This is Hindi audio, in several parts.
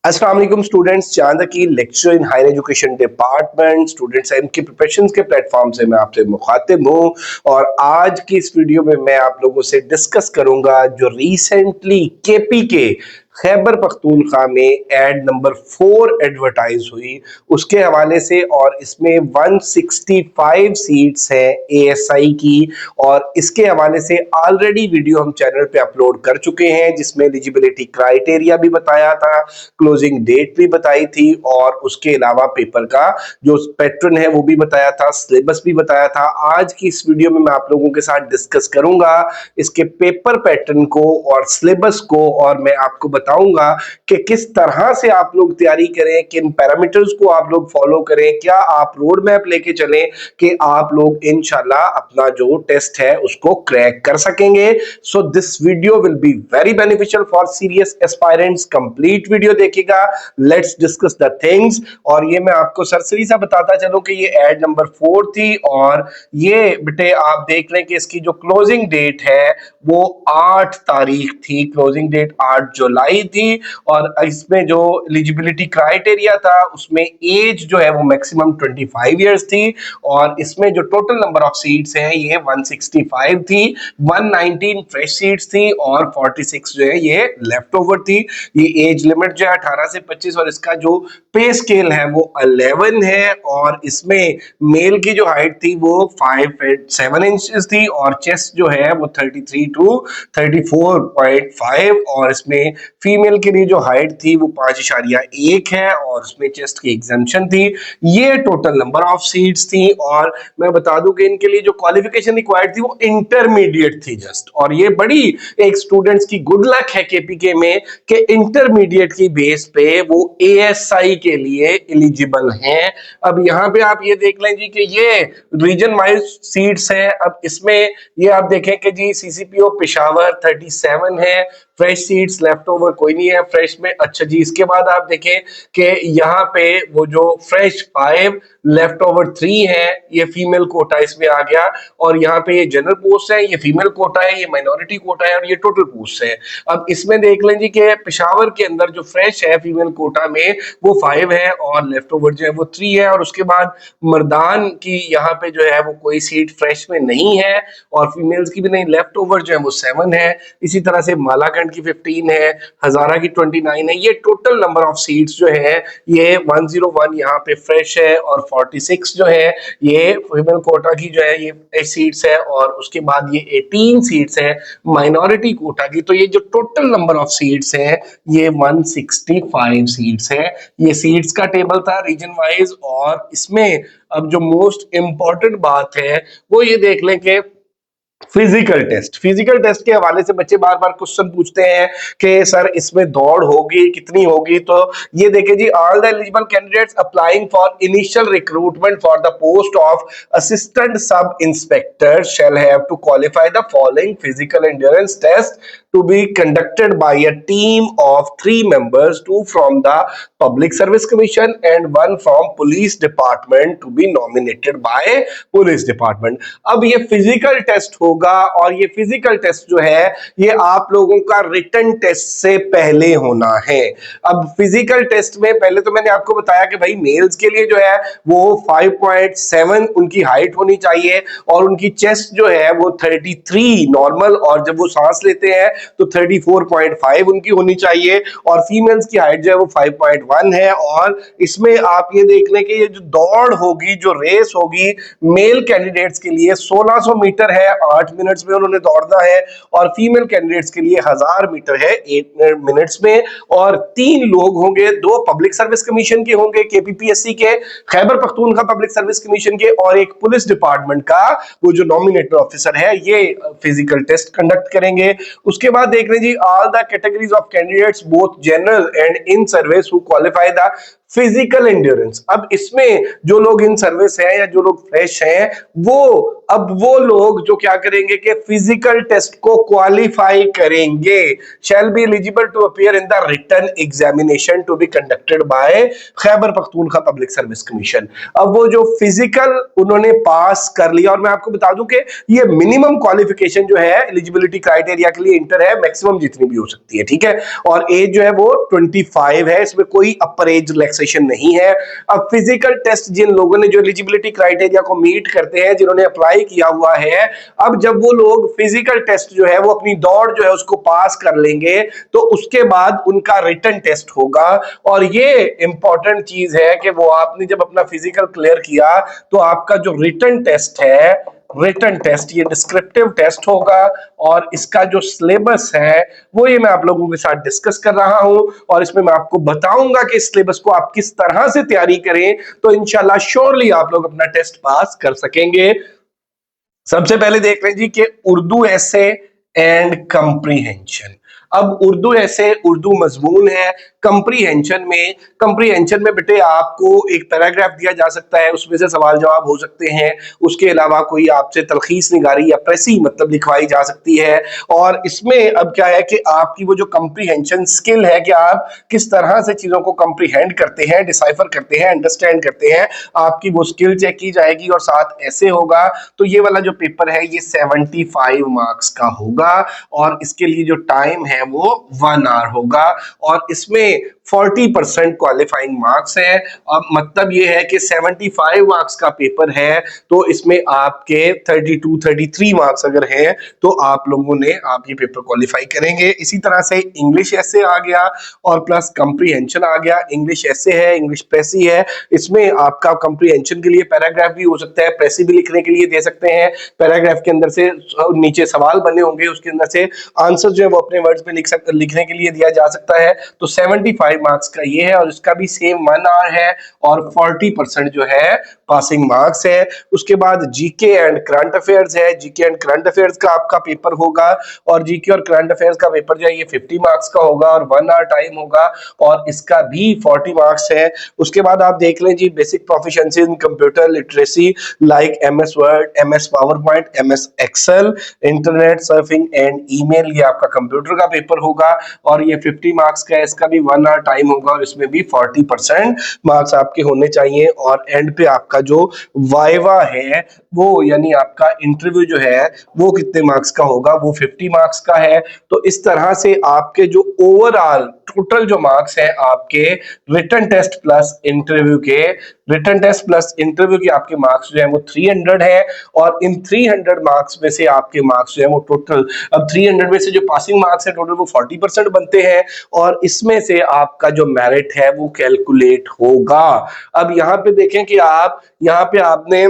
अस्सलाम वालेकुम स्टूडेंट्स, चांद की lecture in higher education department students and की प्रिपरेशन के प्लेटफॉर्म से मैं आपसे मुखातिब हूं। और आज की इस वीडियो में मैं आप लोगों से डिस्कस करूंगा जो रिसेंटली केपी के खैबर पख्तूनख्वा में एड नंबर 4 एडवर्टाइज हुई उसके हवाले से। और इसमें 165 सीट्स हैं एएसआई की, और इसके हवाले से ऑलरेडी वीडियो हम चैनल पे अपलोड कर चुके हैं जिसमें एलिजिबिलिटी क्राइटेरिया भी बताया था, क्लोजिंग डेट भी बताई थी, और उसके अलावा पेपर का जो पैटर्न है वो भी बताया था, सिलेबस भी बताया था। आज की इस वीडियो में मैं आप लोगों के साथ डिस्कस करूंगा इसके पेपर पैटर्न को और सिलेबस को, और मैं आपको बताऊंगा कि किस तरह से आप लोग तैयारी करें, किन पैरामीटर्स को आप लोग फॉलो करें, क्या आप रोड मैप लेके चलें कि आप लोग इंशाल्लाह अपना जो टेस्ट है उसको क्रैक कर सकेंगे। So this video will be very beneficial for serious aspirants. Complete video देखिएगा, लेट्स डिस्कस द थिंग्स। और ये मैं आपको सरसरी सा बताता चलूं कि ये एड नंबर 4 थी, और ये बेटे आप देख लें कि इसकी जो क्लोजिंग डेट है वो 8 तारीख थी, क्लोजिंग डेट 8 जुलाई थी। और इसमें जो एलिजिबिलिटी क्राइटेरिया था उसमें एज जो है वो मैक्सिमम 25 इयर्स थी, और इसमें जो टोटल नंबर ऑफ सीट्स हैं ये 165 थी, 119 फ्रेश सीट्स थी और 46 जो है ये लेफ्ट ओवर थी। ये एज लिमिट जो है 18 से 25, और इसका जो पे स्केल है वो 11 है। और इसमें मेल की जो हाइट थी वो 5 फीट 7 इंचेस थी, और चेस्ट जो है वो 33 टू 34.5, और इसमें फीमेल के लिए जो हाइट थी वो 5.1 है, और उसमें चेस्ट की एग्जेम्पशन थी। ये टोटल नंबर ऑफ सीट्स थी। और मैं बता दूं कि इनके लिए जो क्वालिफिकेशन रिक्वायर्ड थी वो इंटरमीडिएट थी जस्ट। और ये बड़ी एक स्टूडेंट्स की गुड लक है केपीके में कि इंटरमीडिएट की बेस पे वो एएसआई के लिए एलिजिबल हैं। अब यहाँ पे आप ये देख लें जी कि ये रीजन वाइज सीट्स हैं। अब इसमें ये आप देखें कि जी सीसीपीओ पेशावर 37 है, फ्रेश सीट्स लेफ्ट ओवर कोई नहीं है फ्रेश में। अच्छा जी, इसके बाद आप देखें कि यहाँ पे वो जो फ्रेश 5 लेफ्ट ओवर 3 है, ये फीमेल कोटा इसमें आ गया। और यहाँ पे ये जनरल पोस्ट है, ये फीमेल कोटा है, ये माइनॉरिटी कोटा है, और ये टोटल पोस्ट है। अब इसमें देख लें जी कि पेशावर के अंदर जो फ्रेश है फीमेल कोटा में वो 5 है, और लेफ्ट ओवर जो है वो 3 है। और उसके बाद मर्दान की यहाँ पे जो है वो कोई सीट फ्रेश में नहीं है, और फीमेल्स की भी नहीं, लेफ्ट ओवर जो है वो 7 है। इसी तरह से मालाकंड की 15 है, हजारा की 29 है। ये टोटल नंबर ऑफ सीट्स जो है ये 101 यहाँ पे फ्रेश है, और 46 जो है ये फीमेल कोटा की जो है ये सीट्स है, और उसके बाद ये 18 सीट्स है माइनॉरिटी कोटा की। तो ये जो टोटल नंबर ऑफ सीट्स है ये 165 सीट्स है। ये सीट्स का टेबल था रीजन वाइज। और इसमें अब जो मोस्ट इंपॉर्टेंट बात है वो ये देख लें कि फिजिकल टेस्ट के हवाले से बच्चे बार बार क्वेश्चन पूछते हैं कि सर इसमें दौड़ होगी कितनी होगी। तो ये देखिए जी, all the eligible candidates applying for initial recruitment for the post of assistant sub inspector shall have to qualify the following physical endurance test to be conducted by a team of 3 members, 2 from the Public Service Commission and 1 from Police Department to be nominated by Police Department। अब ये फिजिकल टेस्ट होगा, और ये फिजिकल टेस्ट जो है ये आप लोगों का रिटन टेस्ट से पहले होना है। अब फिजिकल टेस्ट में पहले तो मैंने आपको बताया कि भाई मेल्स के लिए जो है वो 5.7 उनकी हाइट होनी चाहिए, और उनकी चेस्ट जो है वो 33 नॉर्मल, और जब वो सांस लेते हैं तो 34.5 उनकी होनी चाहिए, और फीमेल्स की हाइट जो है वो 5.1 है। और इसमें आप ये देख लें कि ये जो दौड़ होगी, जो रेस होगी मेल कैंडिडेट्स के लिए 1600 मीटर है, 8 मिनट्स में उन्होंने दौड़ना है, और फीमेल कैंडिडेट्स के लिए 1000 मीटर है 8 मिनट्स में। और 3 लोग होंगे, 2 पब्लिक सर्विस कमीशन के होंगे, केपीपीएससी के, Khyber Pakhtunkhwa public service commission के, और एक पुलिस डिपार्टमेंट का वो जो नॉमिनेटेड ऑफिसर है ये फिजिकल टेस्ट कंडक्ट करेंगे। उसके बाद देख रहे जी, all the categories of candidates both general and in service who qualify the physical endurance. अब इसमें जो लोग इन सर्विस हैं या जो लोग फ्रेश हैं वो लोग जो क्या करेंगे कि फिजिकल टेस्ट को क्वालिफाई करेंगे, shall be eligible to appear in the written examination to be conducted by Khyber Pakhtunkhwa public service commission. अब वो जो फिजिकल उन्होंने पास कर लिया, और मैं आपको बता दूं कि ये मिनिमम क्वालिफिकेशन जो है एलिजिबिलिटी क्राइटेरिया के लिए इंटर है, मैक्सिमम जितनी भी हो सकती है, ठीक है। और एज जो है वो 25 है, इसमें कोई अपर एज रिलैक्सेशन नहीं है। अब फिजिकल टेस्ट जिन लोगों ने जो एलिजिबिलिटी क्राइटेरिया को मीट करते हैं, जिन्होंने अप्लाई किया हुआ है, अब जब वो लोग फिजिकल टेस्ट जो है वो अपनी दौड़ जो है उसको पास कर लेंगे तो उसके बाद उनका रिटन टेस्ट होगा। और ये इंपॉर्टेंट चीज है कि वो आपने जब अपना फिजिकल क्लियर किया तो आपका जो रिटन टेस्ट है, रिटन टेस्ट ये डिस्क्रिप्टिव टेस्ट होगा, और इसका जो सिलेबस है वो ये मैं आप लोगों के साथ डिस्कस कर रहा हूं, और इसमें मैं आपको बताऊंगा कि इस सिलेबस को आप किस तरह से तैयारी करें तो इंशाल्लाह श्योरली आप लोग अपना टेस्ट पास कर सकेंगे। सबसे पहले देख लें जी कि उर्दू ऐसे एंड कंप्रीहेंशन। अब उर्दू ऐसे उर्दू मजमून है, कंप्रीहेंशन में बेटे आपको एक पैराग्राफ दिया जा सकता है, उसमें से सवाल जवाब हो सकते हैं। उसके अलावा कोई आपसे तलखीस निगारी या प्रेसी मतलब लिखवाई जा सकती है। और इसमें अब क्या है कि आपकी वो जो कंप्रीहेंशन स्किल है कि आप किस तरह से चीजों को कंप्रीहेंड करते हैं, डिसाइफर करते हैं, अंडरस्टैंड करते हैं, आपकी वो स्किल चेक की जाएगी। और साथ ऐसे होगा तो ये वाला जो पेपर है ये 75 मार्क्स का होगा, और इसके लिए जो टाइम है वो 1 आवर होगा, और इसमें 40% क्वालिफाइंग मार्क्स है। अब मतलब ये है कि 75 मार्क्स का पेपर है तो इसमें आपके 33 मार्क्स अगर हैं तो आप लोगों ने आप ये पेपर क्वालिफाई करेंगे। इसी तरह से इंग्लिश ऐसे आ गया और प्लस कंप्रीहेंशन आ गया। इंग्लिश ऐसे है, इंग्लिश प्रेसी है, इसमें आपका कंप्रीहेंशन के लिए पैराग्राफ भी हो सकता है, प्रेसी भी लिखने के लिए दे सकते हैं। पैराग्राफ के अंदर से नीचे सवाल बने होंगे, उसके अंदर से आंसर जो है वो अपने वर्ड्स में लिखने के लिए दिया जा सकता है। तो 75 मार्क्स का ये है, और इसका भी सेम 1 आवर है, और 40% जो है पासिंग मार्क्स है। उसके बाद जीके एंड करंट अफेयर्स है। जीके एंड करंट अफेयर्स का आपका पेपर होगा, और जीके और करंट अफेयर्स का पेपर जो है ये 50 मार्क्स का होगा और 1 आवर टाइम होगा, और इसका भी 40 मार्क्स है। उसके बाद आप देख लें जी basic proficiency in computer literacy like MS Word, MS PowerPoint, MS Excel, internet surfing and email, ये आपका कंप्यूटर का पेपर होगा, और ये 50 मार्क्स का है। इसका भी 1 आवर टाइम होगा, और इसमें भी 40% मार्क्स आपके होने चाहिए। और एंड पे आपका जो वाइवा है वो यानी आपका इंटरव्यू जो है वो कितने मार्क्स का होगा, वो 50 मार्क्स का है। तो इस तरह से आपके जो ओवरऑल टोटल जो मार्क्स हैं आपके रिटन टेस्ट प्लस इंटरव्यू के, रिटन टेस्ट प्लस इंटरव्यू के आपके मार्क्स जो है वो 300 है, और इन 300 मार्क्स में से आपके मार्क्स जो है वो टोटल, अब 300 में से जो पासिंग मार्क्स है टोटल वो 40% बनते हैं, और इसमें से आपका जो मेरिट है वो कैलकुलेट होगा। अब यहां पे देखें कि आप यहां पे आपने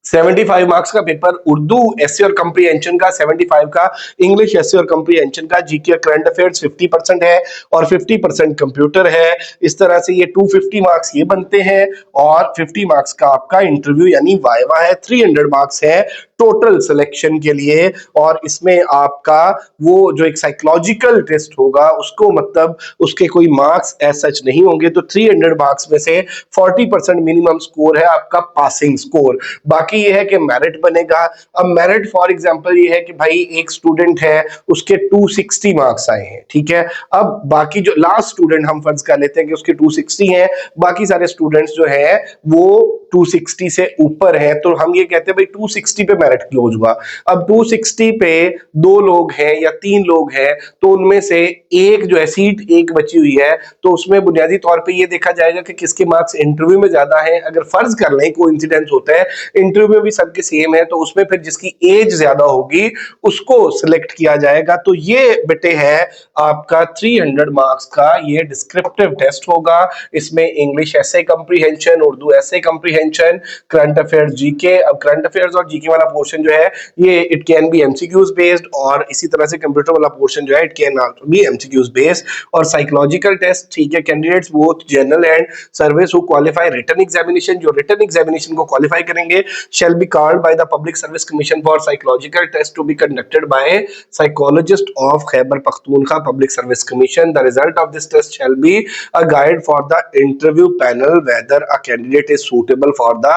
75 मार्क्स का पेपर उर्दू एसे और कंप्रीहेंशन का, 75 का इंग्लिश एसे और कंप्रीहेंशन का, जीके और करंट अफेयर्स 50% है और 50% कंप्यूटर है। इस तरह से ये 250 मार्क्स ये बनते हैं, और 50 मार्क्स का आपका इंटरव्यू यानी वाइवा है। 300 मार्क्स है टोटल सिलेक्शन के लिए, और इसमें आपका वो जो एक साइकोलॉजिकल टेस्ट होगा उसको मतलब उसके कोई मार्क्स एज सच नहीं होंगे। तो 300 मार्क्स में से 40% मिनिमम स्कोर है आपका पासिंग स्कोर। बाकी ये है कि मेरिट बनेगा। अब मेरिट फॉर एग्जांपल ये है कि भाई एक स्टूडेंट है उसके 260 मार्क्स आए हैं, ठीक है। अब बाकी जो लास्ट स्टूडेंट हम फर्ज कर लेते हैं कि उसके 260 हैं, बाकी सारे स्टूडेंट्स जो है वो 260 से ऊपर है, तो हम ये कहते हैं भाई 260 पे मेरिट क्लोज हुआ। अब 260 पे 2 लोग हैं या 3 लोग हैं, तो उनमें से एक जो है सीट एक बची हुई है, तो उसमें बुनियादी तौर पे ये देखा जाएगा कि किसके मार्क्स इंटरव्यू में ज्यादा हैं। अगर फर्ज कर लें कोइंसिडेंस होता है इंटरव्यू में भी सबके सेम है, तो उसमें फिर जिसकी एज ज्यादा होगी उसको सिलेक्ट किया जाएगा। तो ये बेटे है आपका 300 मार्क्स का ये डिस्क्रिप्टिव टेस्ट होगा। इसमें इंग्लिश ऐसे comprehension, Urdu essay comprehension, current affairs GK. अब करंट अफेयर्स और जीके वाला पोर्शन जो है ये it can be MCQs based, और इसी तरह से कंप्यूटर वाला पोर्शन जो है it can also be MCQs based. और साइकोलॉजिकल टेस्ट, ठीक है, candidates both general and service who qualify written examination, जो रिटन एग्जामिनेशन को क्वालिफाई करेंगे, shall be called by the Public Service Commission for psychological test to be conducted by psychologist of Khyber Pakhtunkhwa Public Service Commission. The result of this test shall be a guide for the interview panel whether a candidate is suitable for the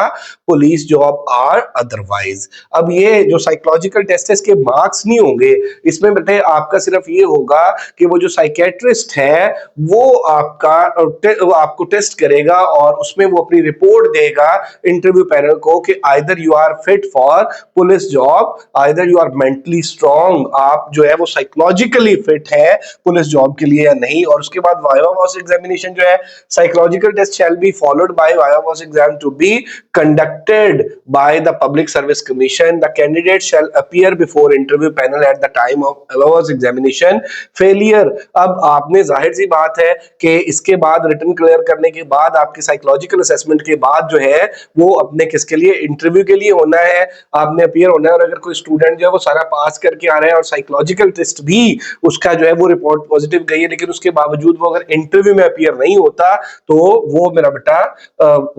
police job or otherwise. अब ये जो साइकोलॉजिकल टेस्ट है इसके मार्क्स नहीं होंगे, इसमें बेटे आपका सिर्फ ये होगा कि वो जो साइकेट्रिस्ट है वो आपको टेस्ट करेगा और उसमें वो अपनी रिपोर्ट देगा इंटरव्यू पैनल को कि either you are fit for police job, either you are mentally strong, आप जो है वो साइकोलॉजिकली फिट है पुलिस जॉब के लिए या नहीं। और उसके बाद वाइवा वॉस एग्जामिनेशन जो है, psychological test shall be followed by viva voce exam to be conducted by the public service commission. The candidate shall appear before interview panel at the time of viva voce examination failure. अब आपने जाहिर सी बात है कि इसके बाद रिटन क्लियर करने के बाद आपकी साइकोलॉजिकल असेसमेंट के बाद जो है वो अपने किसके लिए, इंटरव्यू के लिए होना है, आपने अपीयर होना है। और अगर कोई स्टूडेंट जो है वो सारा पास करके आ रहा है और साइकोलॉजिकल टेस्ट भी उसका जो है वो रिपोर्ट पॉजिटिव गई है, लेकिन उसके बावजूद वो अगर इंटरव्यू में अपीयर नहीं होता तो वो मेरा बेटा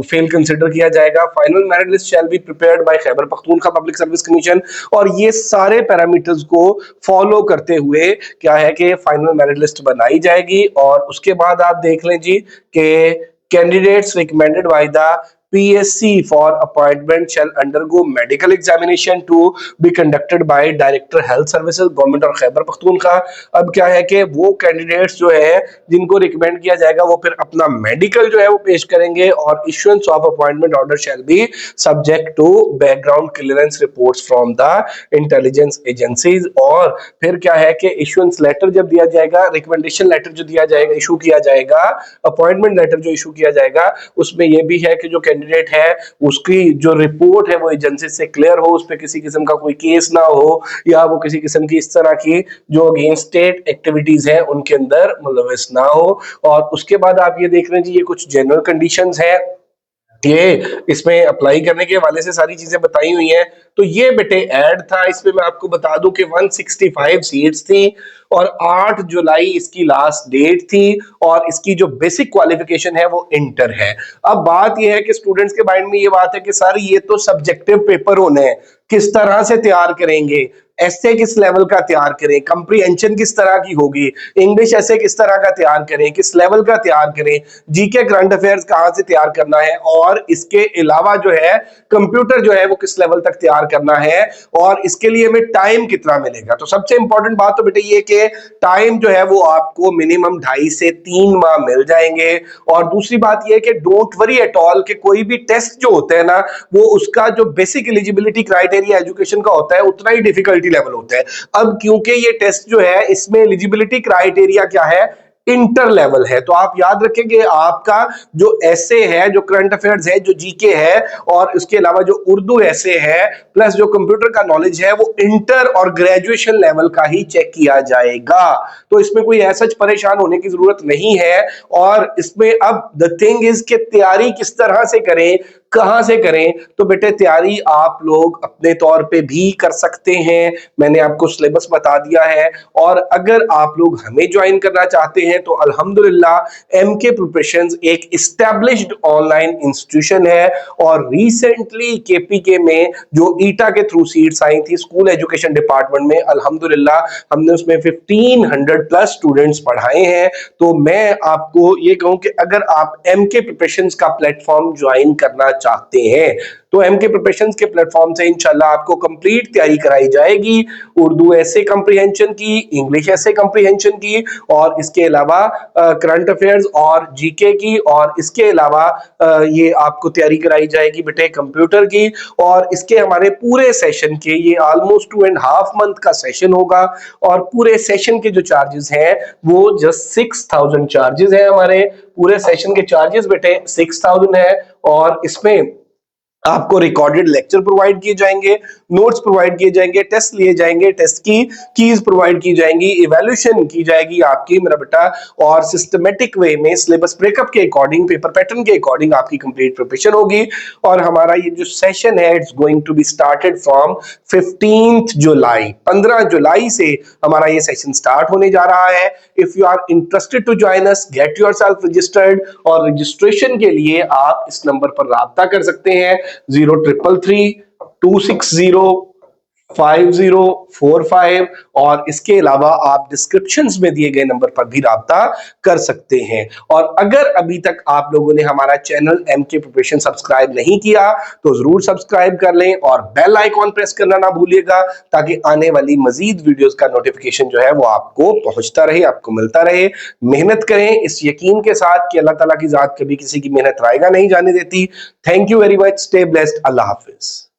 फेल कंसिडर किया जाएगा। Final merit list shall be prepared by Khyber Pakhtunkhwa public service commission. और ये सारे पैरामीटर्स को फॉलो करते हुए क्या है कि फाइनल मेरिट लिस्ट बनाई जाएगी। और उसके बाद आप देख लें जी कि candidates recommended by the PSC for appointment shall undergo medical examination to be conducted by Director Health Services Government और खैबर पख्तूनख्वा। अब क्या है कि वो कैंडिडेट्स जो है जिनको रिकमेंड किया जाएगा वो फिर अपना मेडिकल जो है वो पेश करेंगे और issuance of appointment order shall be subject to background clearance reports from the intelligence agencies. और फिर क्या है कि इश्यूएंस लेटर जब दिया जाएगा, रिकमेंडेशन लेटर जो दिया जाएगा, इशू किया जाएगा, अपॉइंटमेंट लेटर जो इशू किया जाएगा, उसमें यह भी है कि जो कैंडिडेट है उसकी जो रिपोर्ट है वो एजेंसी से क्लियर हो, उस पर किसी किस्म का कोई केस ना हो या वो किसी किस्म की इस तरह की जो अगेंस्ट स्टेट एक्टिविटीज है उनके अंदर मुलविस ना हो। और उसके बाद आप ये देख रहे हैं जी ये कुछ जनरल कंडीशंस है, ये इसमें अप्लाई करने के हवाले से सारी चीजें बताई हुई हैं। तो ये बेटे ऐड था, इसमें मैं आपको बता दूं कि 165 सीट्स थी और 8 जुलाई इसकी लास्ट डेट थी और इसकी जो बेसिक क्वालिफिकेशन है वो इंटर है। अब बात ये है कि स्टूडेंट्स के माइंड में ये बात है कि सर ये तो सब्जेक्टिव पेपर होने हैं, किस तरह से तैयार करेंगे, ऐसे किस लेवल का तैयार करें, कंप्रीहेंशन किस तरह की होगी, इंग्लिश ऐसे किस तरह का तैयार करें, किस लेवल का तैयार करें, जीके करंट अफेयर्स कहां से तैयार करना है, और इसके अलावा जो है कंप्यूटर जो है वो किस लेवल तक तैयार करना है और इसके लिए हमें टाइम कितना मिलेगा। तो सबसे इंपॉर्टेंट बात तो बेटे ये कि टाइम जो है वो आपको मिनिमम 2.5 से 3 माह मिल जाएंगे। और दूसरी बात ये कि डोंट वरी एट ऑल कि कोई भी टेस्ट जो होता है ना वो उसका जो बेसिक एलिजिबिलिटी क्राइटेरिया एजुकेशन का होता है उतना ही डिफिकल्टी लेवल होता है। अब क्योंकि ये टेस्ट जो है इसमें एलिजिबिलिटी क्राइटेरिया क्या है, इंटर लेवल है, तो आप याद रखेंगे आपका जो ऐसे है, जो करंट अफेयर्स है, जो जीके है और उसके अलावा जो उर्दू ऐसे है प्लस जो कंप्यूटर का नॉलेज है वो इंटर और ग्रेजुएशन लेवल का ही चेक किया जाएगा। तो इसमें कोई ऐसा परेशान होने की जरूरत नहीं है। और इसमें अब द थिंग इज कि तैयारी किस तरह से करें, कहां से करें, तो बेटे तैयारी आप लोग अपने तौर पे भी कर सकते हैं, मैंने आपको सिलेबस बता दिया है। और अगर आप लोग हमें ज्वाइन करना चाहते हैं तो अल्हम्दुलिल्लाह एमके प्रिपरेशंस एक एस्टैब्लिश्ड ऑनलाइन इंस्टीट्यूशन है और रिसेंटली केपीके में जो ईटा के थ्रू सीट्स आई थी स्कूल एजुकेशन डिपार्टमेंट में, अल्हम्दुलिल्लाह हमने उसमें 1500 प्लस स्टूडेंट्स पढ़ाए हैं। तो मैं आपको ये कहूं कि अगर आप एमके प्रिपरेशंस का प्लेटफॉर्म ज्वाइन करना चाहते हैं तो एमके प्रिपरेशंस के प्लेटफॉर्म से इंशाल्लाह आपको कंप्लीट तैयारी कराई जाएगी, उर्दू ऐसे कॉम्प्रिहेंशन की, इंग्लिश ऐसे कॉम्प्रिहेंशन की और इसके अलावा करंट अफेयर्स और जीके की, और इसके अलावा ये आपको तैयारी कराई जाएगी बेटे कंप्यूटर की। और इसके हमारे पूरे सेशन के ये ऑलमोस्ट 2.5 मंथ का सेशन होगा और पूरे सेशन के जो चार्जेस हैं वो जस्ट 6000 चार्जेस है, हमारे पूरे सेशन के चार्जेस बेटे 6000 है। और इसमें आपको रिकॉर्डेड लेक्चर प्रोवाइड किए जाएंगे, नोट्स प्रोवाइड किए जाएंगे, टेस्ट लिए जाएंगे, टेस्ट की कीज प्रोवाइड की जाएंगी, इवैल्यूएशन की जाएगी आपकी मेरा बेटा, और सिस्टमेटिक वे में सिलेबस ब्रेकअप के अकॉर्डिंग, पेपर पैटर्न के अकॉर्डिंग आपकी कंप्लीट प्रिपरेशन होगी। और हमारा ये जो सेशन है it's going to be started from 15th July, 15 जुलाई से हमारा ये सेशन स्टार्ट होने जा रहा है। If you are interested to join us, get yourself registered, और रजिस्ट्रेशन के लिए आप इस नंबर पर राब्ता कर सकते हैं 0333-260-5045, और इसके अलावा आप डिस्क्रिप्शंस में दिए गए नंबर पर भी राब्ता कर सकते हैं। और अगर अभी तक आप लोगों ने हमारा चैनल एमके प्रिपरेशन सब्सक्राइब नहीं किया तो जरूर सब्सक्राइब कर लें और बेल आइकॉन प्रेस करना ना भूलिएगा, ताकि आने वाली मजीद वीडियोस का नोटिफिकेशन जो है वो आपको पहुंचता रहे, आपको मिलता रहे। मेहनत करें इस यकीन के साथ कि अल्लाह ताला की जात कभी किसी की मेहनत रायगा नहीं जाने देती। Thank you very much, stay blessed, Allah Hafiz.